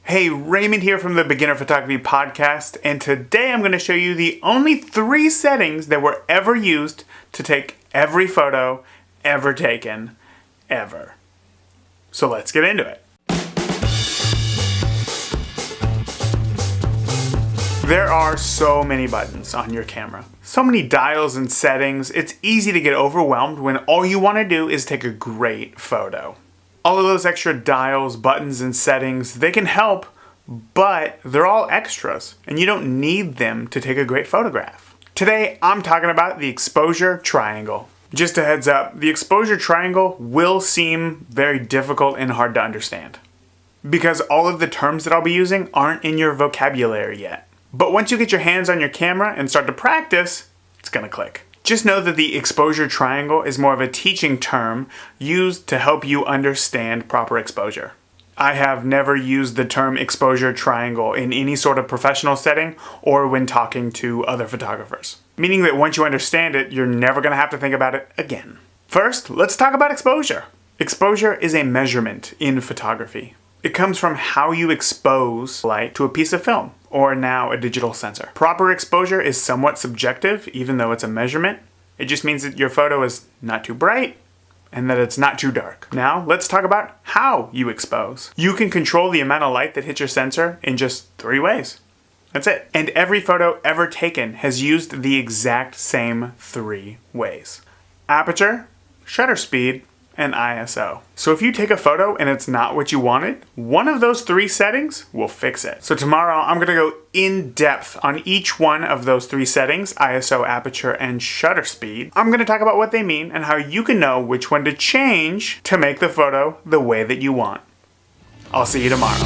Hey, Raymond here from the Beginner Photography Podcast, and today I'm going to show you the only 3 settings that were ever used to take every photo ever taken, ever. So let's get into it. There are so many buttons on your camera, so many dials and settings, it's easy to get overwhelmed when all you want to do is take a great photo. All of those extra dials, buttons, and settings, they can help, but they're all extras, and you don't need them to take a great photograph. Today, I'm talking about the exposure triangle. Just a heads up, the exposure triangle will seem very difficult and hard to understand, because all of the terms that I'll be using aren't in your vocabulary yet. But once you get your hands on your camera and start to practice, it's gonna click. Just know that the exposure triangle is more of a teaching term used to help you understand proper exposure. I have never used the term exposure triangle in any sort of professional setting or when talking to other photographers. Meaning that once you understand it, you're never going to have to think about it again. First, let's talk about exposure. Exposure is a measurement in photography. It comes from how you expose light to a piece of film, or now a digital sensor. Proper exposure is somewhat subjective, even though it's a measurement. It just means that your photo is not too bright and that it's not too dark. Now, let's talk about how you expose. You can control the amount of light that hits your sensor in just 3 ways. That's it. And every photo ever taken has used the exact same 3 ways: aperture, shutter speed, and ISO. So if you take a photo and it's not what you wanted, one of those 3 settings will fix it. So tomorrow I'm gonna go in depth on each one of those 3 settings, ISO, aperture, and shutter speed. I'm gonna talk about what they mean and how you can know which one to change to make the photo the way that you want. I'll see you tomorrow.